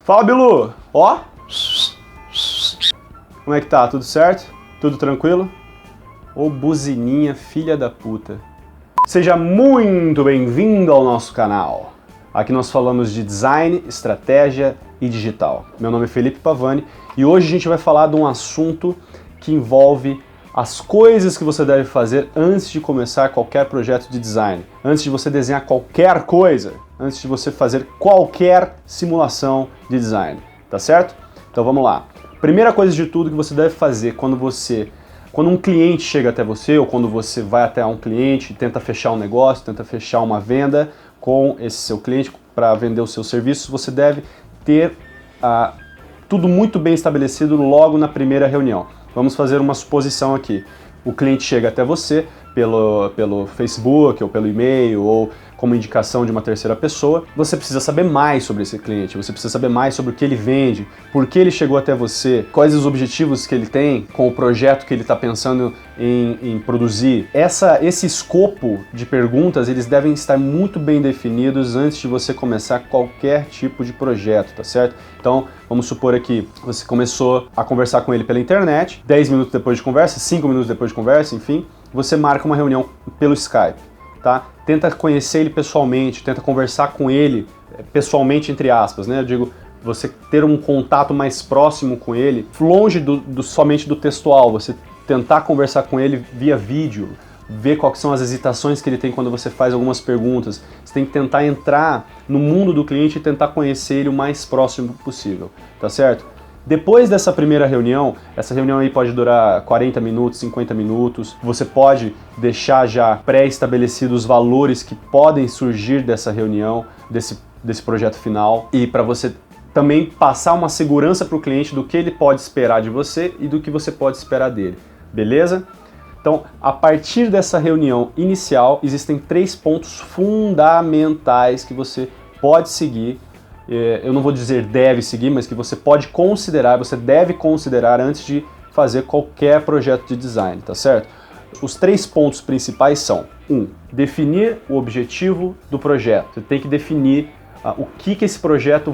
Fala, Bilu! Ó! Como é que tá? Tudo certo? Tudo tranquilo? Ô buzininha filha da puta. Seja muito bem-vindo ao nosso canal. Aqui nós falamos de design, estratégia e digital. Meu nome é Felipe Pavani e hoje a gente vai falar de um assunto que envolve as coisas que você deve fazer antes de começar qualquer projeto de design, antes de você desenhar qualquer coisa, antes de você fazer qualquer simulação de design, tá certo? Então vamos lá. Primeira coisa de tudo que você deve fazer quando um cliente chega até você ou quando você vai até um cliente e tenta fechar um negócio, tenta fechar uma venda com esse seu cliente para vender os seus serviços, você deve ter tudo muito bem estabelecido logo na primeira reunião. Vamos fazer uma suposição aqui. O cliente chega até você pelo Facebook ou pelo e-mail ou como indicação de uma terceira pessoa. Você precisa saber mais sobre esse cliente, você precisa saber mais sobre o que ele vende, por que ele chegou até você, quais os objetivos que ele tem com o projeto que ele está pensando em produzir. Esse escopo de perguntas, eles devem estar muito bem definidos antes de você começar qualquer tipo de projeto, tá certo? Então, vamos supor aqui, você começou a conversar com ele pela internet, 10 minutos depois de conversa, 5 minutos depois de conversa, enfim, você marca uma reunião pelo Skype, tá? Tenta conhecer ele pessoalmente, tenta conversar com ele pessoalmente, entre aspas, né? Eu digo, você ter um contato mais próximo com ele, longe somente do textual, você tentar conversar com ele via vídeo, ver quais são as hesitações que ele tem quando você faz algumas perguntas. Você tem que tentar entrar no mundo do cliente e tentar conhecer ele o mais próximo possível, tá certo? Depois dessa primeira reunião, essa reunião aí pode durar 40 minutos, 50 minutos, você pode deixar já pré-estabelecidos os valores que podem surgir dessa reunião, desse projeto final, e para você também passar uma segurança para o cliente do que ele pode esperar de você e do que você pode esperar dele, beleza? Então, a partir dessa reunião inicial, existem 3 pontos fundamentais que você pode seguir. Eu não vou dizer deve seguir, mas que você pode considerar, você deve considerar antes de fazer qualquer projeto de design, tá certo? Os 3 pontos principais são: 1. Definir o objetivo do projeto. Você tem que definir o que esse projeto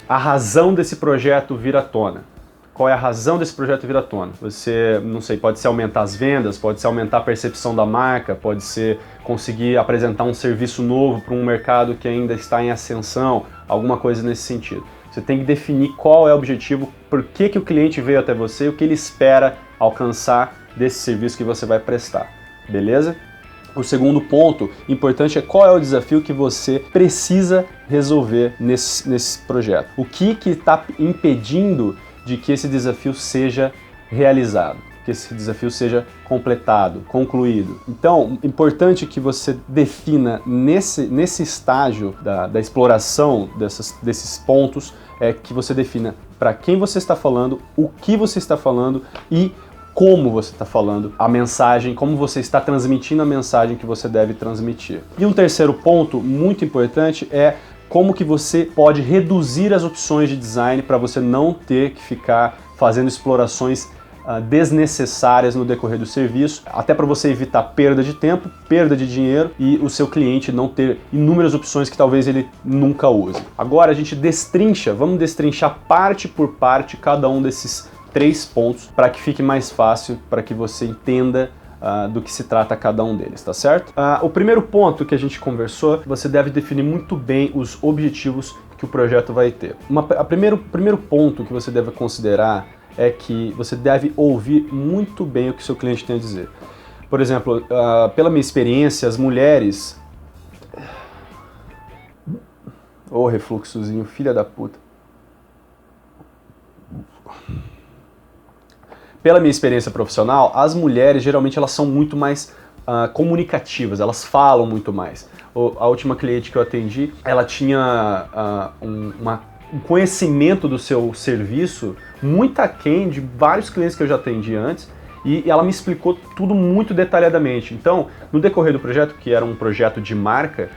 a razão desse projeto vir à tona. Qual é a razão desse projeto vir à tona? Você, não sei, pode ser aumentar as vendas, pode ser aumentar a percepção da marca, pode ser conseguir apresentar um serviço novo para um mercado que ainda está em ascensão, alguma coisa nesse sentido. Você tem que definir qual é o objetivo, por que o cliente veio até você e o que ele espera alcançar desse serviço que você vai prestar, beleza? O segundo ponto importante é qual é o desafio que você precisa resolver nesse projeto. O que está impedindo de que esse desafio seja realizado, que esse desafio seja completado, concluído. Então, importante que você defina nesse estágio da exploração desses pontos, que você defina para quem você está falando, o que você está falando e como você está falando a mensagem, como você está transmitindo a mensagem que você deve transmitir. E um terceiro ponto muito importante é como que você pode reduzir as opções de design para você não ter que ficar fazendo explorações desnecessárias no decorrer do serviço, até para você evitar perda de tempo, perda de dinheiro e o seu cliente não ter inúmeras opções que talvez ele nunca use. Agora a gente vamos destrinchar parte por parte cada um desses 3 pontos para que fique mais fácil, para que você entenda do que se trata cada um deles, tá certo? O primeiro ponto que a gente conversou, você deve definir muito bem os objetivos que o projeto vai ter. O primeiro ponto que você deve considerar é que você deve ouvir muito bem o que seu cliente tem a dizer. Por exemplo, pela minha experiência, as mulheres... Ô, refluxozinho, filha da puta. Pela minha experiência profissional, as mulheres geralmente elas são muito mais comunicativas, elas falam muito mais. A última cliente que eu atendi, ela tinha um conhecimento do seu serviço muito aquém de vários clientes que eu já atendi antes, e ela me explicou tudo muito detalhadamente. Então, no decorrer do projeto, que era um projeto de marca,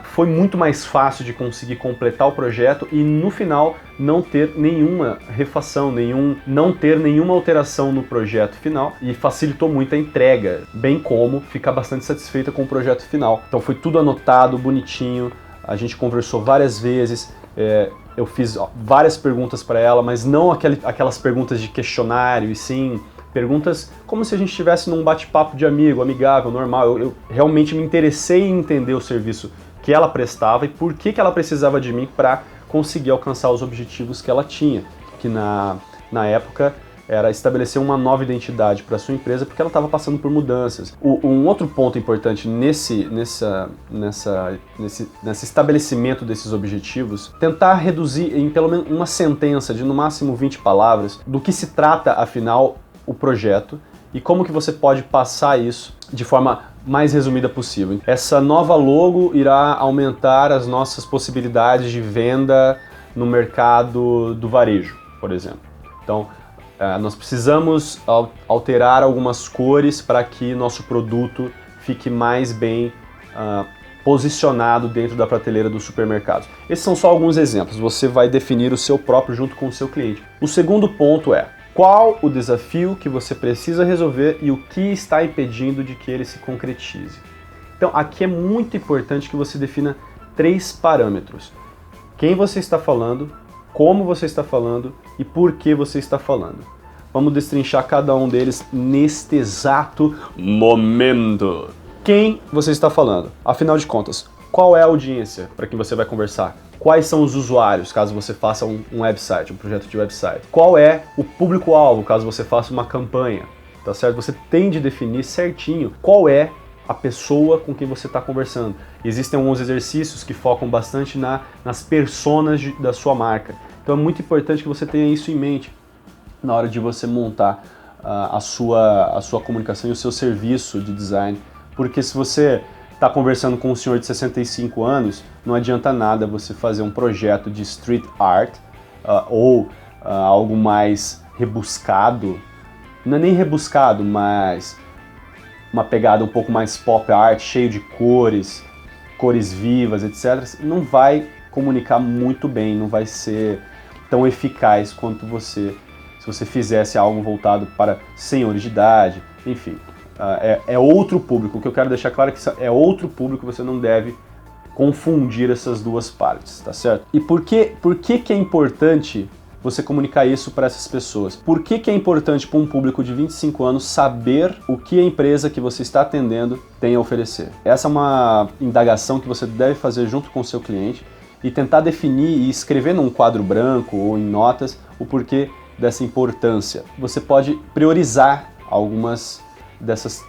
foi muito mais fácil de conseguir completar o projeto e no final não ter nenhuma refação, não ter nenhuma alteração no projeto final, e facilitou muito a entrega, bem como ficar bastante satisfeita com o projeto final. Então foi tudo anotado, bonitinho, a gente conversou várias vezes, eu fiz várias perguntas para ela, mas não aquelas perguntas de questionário, e sim perguntas como se a gente estivesse num bate-papo de amigo, amigável, normal. Eu realmente me interessei em entender o serviço que ela prestava e por que ela precisava de mim para conseguir alcançar os objetivos que ela tinha, que na época era estabelecer uma nova identidade para sua empresa, porque ela estava passando por mudanças. Um outro ponto importante nesse estabelecimento desses objetivos, tentar reduzir em pelo menos uma sentença de no máximo 20 palavras do que se trata, afinal, o projeto e como que você pode passar isso de forma mais resumida possível. Essa nova logo irá aumentar as nossas possibilidades de venda no mercado do varejo, por exemplo. Então, nós precisamos alterar algumas cores para que nosso produto fique mais bem posicionado dentro da prateleira dos supermercados. Esses são só alguns exemplos, você vai definir o seu próprio junto com o seu cliente. O segundo ponto é: qual o desafio que você precisa resolver e o que está impedindo de que ele se concretize? Então, aqui é muito importante que você defina 3 parâmetros. Quem você está falando, como você está falando e por que você está falando. Vamos destrinchar cada um deles neste exato momento. Quem você está falando? Afinal de contas, qual é a audiência para quem você vai conversar? Quais são os usuários, caso você faça um website, um projeto de website? Qual é o público-alvo, caso você faça uma campanha? Tá certo? Você tem de definir certinho qual é a pessoa com quem você está conversando. Existem alguns exercícios que focam bastante nas personas da sua marca. Então é muito importante que você tenha isso em mente na hora de você montar a sua comunicação e o seu serviço de design. Porque se você está conversando com um senhor de 65 anos, não adianta nada você fazer um projeto de street art ou algo mais rebuscado, não é nem rebuscado, mas uma pegada um pouco mais pop art, cheio de cores vivas, etc. Não vai comunicar muito bem, não vai ser tão eficaz quanto se você fizesse algo voltado para senhores de idade, enfim. É outro público. O que eu quero deixar claro é que é outro público, você não deve confundir essas duas partes, tá certo? E por que é importante você comunicar isso para essas pessoas? Por que é importante para um público de 25 anos saber o que a empresa que você está atendendo tem a oferecer? Essa é uma indagação que você deve fazer junto com o seu cliente e tentar definir e escrever num quadro branco ou em notas o porquê dessa importância. Você pode priorizar algumas dessas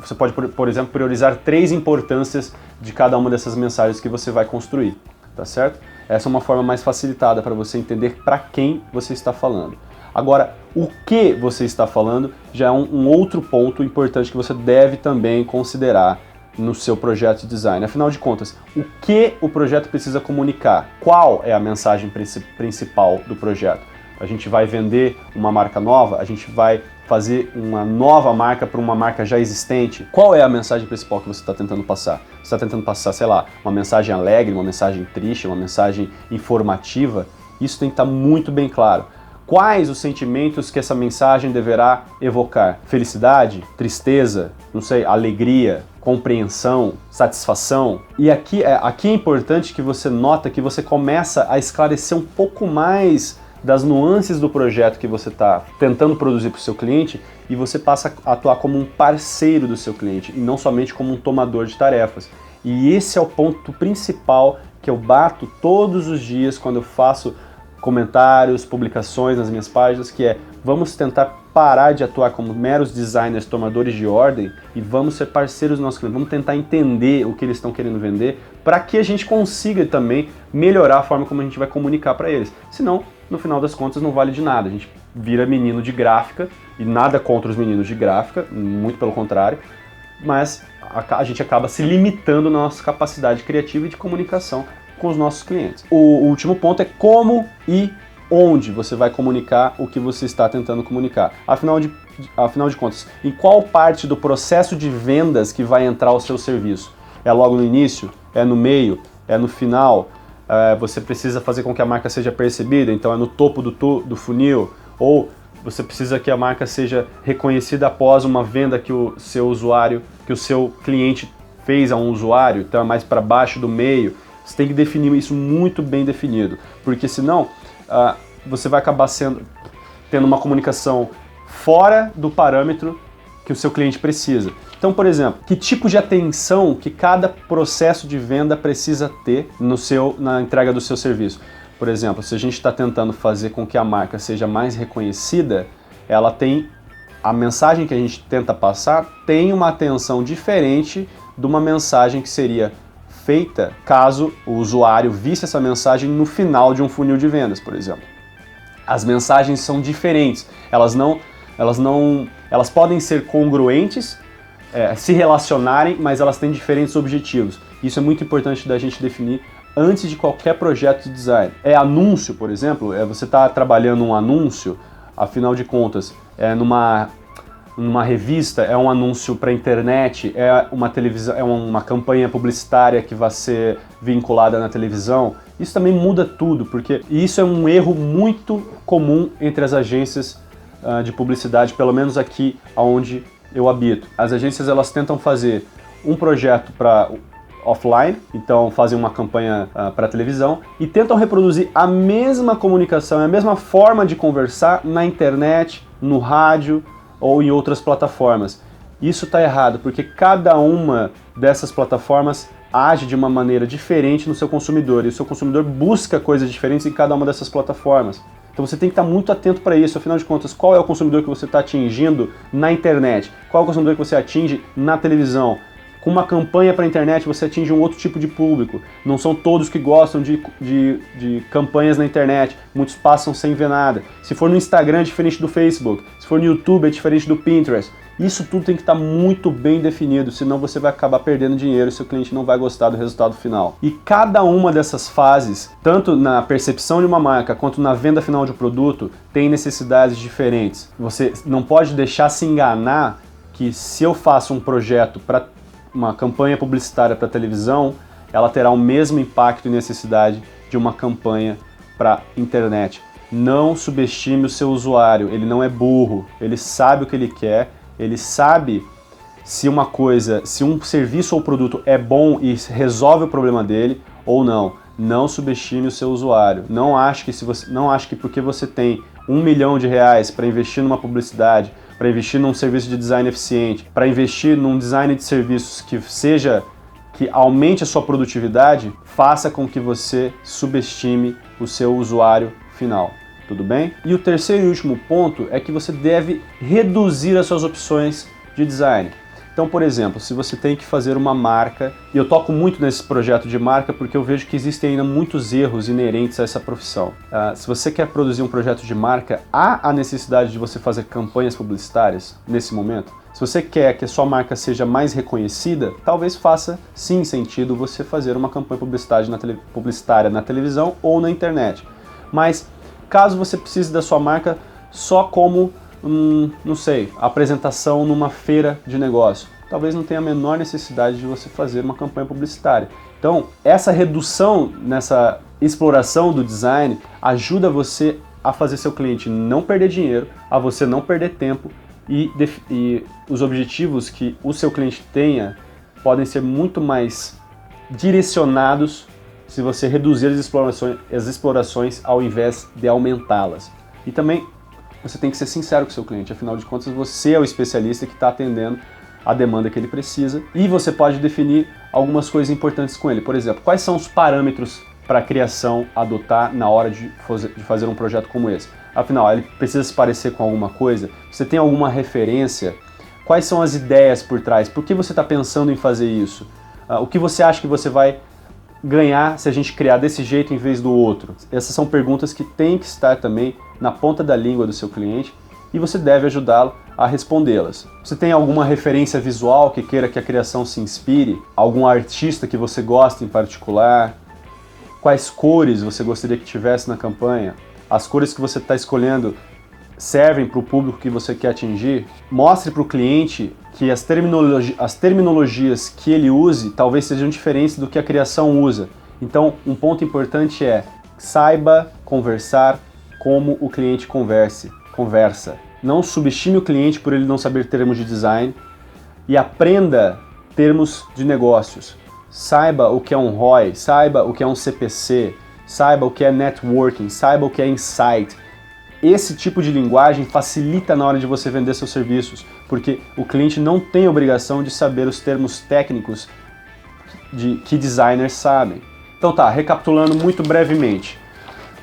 você pode, por exemplo, priorizar 3 importâncias de cada uma dessas mensagens que você vai construir, tá certo? Essa é uma forma mais facilitada para você entender para quem você está falando. Agora, o que você está falando já é um outro ponto importante que você deve também considerar no seu projeto de design. Afinal de contas, o que o projeto precisa comunicar? Qual é a mensagem principal do projeto? A gente vai vender uma marca nova? A gente vai fazer uma nova marca para uma marca já existente? Qual é a mensagem principal que você está tentando passar? Você está tentando passar, sei lá, uma mensagem alegre, uma mensagem triste, uma mensagem informativa? Isso tem que estar muito bem claro. Quais os sentimentos que essa mensagem deverá evocar? Felicidade? Tristeza? Não sei, alegria? Compreensão? Satisfação? E aqui é importante que você nota que você começa a esclarecer um pouco mais das nuances do projeto que você está tentando produzir para o seu cliente e você passa a atuar como um parceiro do seu cliente e não somente como um tomador de tarefas. E esse é o ponto principal que eu bato todos os dias quando eu faço comentários, publicações nas minhas páginas, que é: vamos tentar parar de atuar como meros designers tomadores de ordem e vamos ser parceiros dos nossos clientes, vamos tentar entender o que eles estão querendo vender para que a gente consiga também melhorar a forma como a gente vai comunicar para eles. Senão, no final das contas, não vale de nada. A gente vira menino de gráfica, e nada contra os meninos de gráfica, muito pelo contrário, mas a gente acaba se limitando na nossa capacidade criativa e de comunicação com os nossos clientes. O último ponto é como e onde você vai comunicar o que você está tentando comunicar. Afinal de contas, em qual parte do processo de vendas que vai entrar o seu serviço? É logo no início? É no meio? É no final? Você precisa fazer com que a marca seja percebida, então é no topo do funil? Ou você precisa que a marca seja reconhecida após uma venda que o seu cliente fez a um usuário, então é mais para baixo do meio? Você tem que definir isso muito bem definido, porque senão você vai acabar tendo uma comunicação fora do parâmetro que o seu cliente precisa. Então, por exemplo, que tipo de atenção que cada processo de venda precisa ter na entrega do seu serviço? Por exemplo, se a gente está tentando fazer com que a marca seja mais reconhecida, a mensagem que a gente tenta passar tem uma atenção diferente de uma mensagem que seria feita caso o usuário visse essa mensagem no final de um funil de vendas, por exemplo. As mensagens são diferentes, elas podem ser congruentes, se relacionarem, mas elas têm diferentes objetivos. Isso é muito importante da gente definir antes de qualquer projeto de design. Anúncio, por exemplo, você está trabalhando um anúncio, afinal de contas, numa revista, é um anúncio para a internet, é uma televisão, é uma campanha publicitária que vai ser vinculada na televisão. Isso também muda tudo, porque isso é um erro muito comum entre as agências de publicidade, pelo menos aqui onde eu habito. As agências elas tentam fazer um projeto para offline, então fazem uma campanha para televisão e tentam reproduzir a mesma comunicação, a mesma forma de conversar na internet, no rádio ou em outras plataformas. Isso está errado, porque cada uma dessas plataformas age de uma maneira diferente no seu consumidor, e o seu consumidor busca coisas diferentes em cada uma dessas plataformas. Então você tem que estar muito atento para isso, afinal de contas, qual é o consumidor que você está atingindo na internet? Qual é o consumidor que você atinge na televisão? Com uma campanha para a internet você atinge um outro tipo de público. Não são todos que gostam de campanhas na internet, muitos passam sem ver nada. Se for no Instagram é diferente do Facebook, se for no YouTube é diferente do Pinterest. Isso tudo tem que estar muito bem definido, senão você vai acabar perdendo dinheiro e seu cliente não vai gostar do resultado final. E cada uma dessas fases, tanto na percepção de uma marca quanto na venda final de um produto, tem necessidades diferentes. Você não pode deixar se enganar que se eu faço um projeto para uma campanha publicitária para televisão, ela terá o mesmo impacto e necessidade de uma campanha para internet. Não subestime o seu usuário, ele não é burro, ele sabe o que ele quer, ele sabe se um serviço ou produto é bom e resolve o problema dele ou não. Não subestime o seu usuário. Não ache que porque você tem R$1 milhão para investir numa publicidade, para investir num serviço de design eficiente, para investir num design de serviços que aumente a sua produtividade, faça com que você subestime o seu usuário final. Tudo bem? E o terceiro e último ponto é que você deve reduzir as suas opções de design. Então, por exemplo, se você tem que fazer uma marca, e eu toco muito nesse projeto de marca porque eu vejo que existem ainda muitos erros inerentes a essa profissão. Se você quer produzir um projeto de marca, há a necessidade de você fazer campanhas publicitárias nesse momento? Se você quer que a sua marca seja mais reconhecida, talvez faça sim sentido você fazer uma campanha publicitária na televisão ou na internet. Mas caso você precise da sua marca só como, não sei, apresentação numa feira de negócio, talvez não tenha a menor necessidade de você fazer uma campanha publicitária. Então, essa redução nessa exploração do design ajuda você a fazer seu cliente não perder dinheiro, a você não perder tempo e os objetivos que o seu cliente tenha podem ser muito mais direcionados se você reduzir as explorações ao invés de aumentá-las. E também você tem que ser sincero com o seu cliente, afinal de contas você é o especialista que está atendendo a demanda que ele precisa e você pode definir algumas coisas importantes com ele. Por exemplo, quais são os parâmetros para a criação adotar na hora de fazer um projeto como esse? Afinal, ele precisa se parecer com alguma coisa? Você tem alguma referência? Quais são as ideias por trás? Por que você está pensando em fazer isso? O que você acha que você vai ganhar se a gente criar desse jeito em vez do outro? Essas são perguntas que têm que estar também na ponta da língua do seu cliente e você deve ajudá-lo a respondê-las. Você tem alguma referência visual que queira que a criação se inspire? Algum artista que você gosta em particular? Quais cores você gostaria que tivesse na campanha? As cores que você está escolhendo servem para o público que você quer atingir? Mostre para o cliente que as terminologias que ele use talvez sejam diferentes do que a criação usa. Então, um ponto importante é saiba conversar como o cliente conversa. Não subestime o cliente por ele não saber termos de design e aprenda termos de negócios. saiba o que é um ROI, saiba o que é um CPC, saiba o que é networking, saiba o que é insight. Esse tipo de linguagem facilita na hora de você vender seus serviços, porque o cliente não tem obrigação de saber os termos técnicos que designers sabem. Então tá, recapitulando muito brevemente.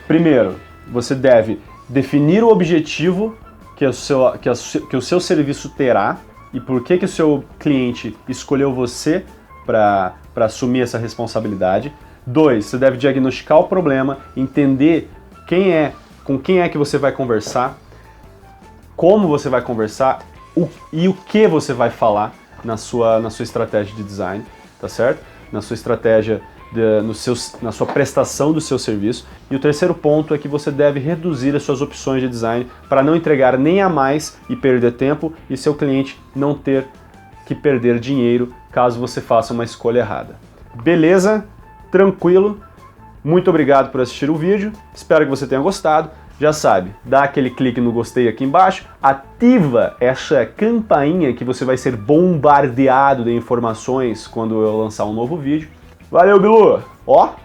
Primeiro, você deve definir o objetivo que o seu serviço terá e por que o seu cliente escolheu você para assumir essa responsabilidade. 2, você deve diagnosticar o problema, entender com quem é que você vai conversar, como você vai conversar e o que você vai falar na sua estratégia de design, tá certo? Na sua estratégia, na sua prestação do seu serviço. E o terceiro ponto é que você deve reduzir as suas opções de design para não entregar nem a mais e perder tempo e seu cliente não ter que perder dinheiro caso você faça uma escolha errada. Beleza? Tranquilo? Muito obrigado por assistir o vídeo, espero que você tenha gostado. Já sabe, dá aquele clique no gostei aqui embaixo, ativa essa campainha que você vai ser bombardeado de informações quando eu lançar um novo vídeo. Valeu, Bilu! Ó!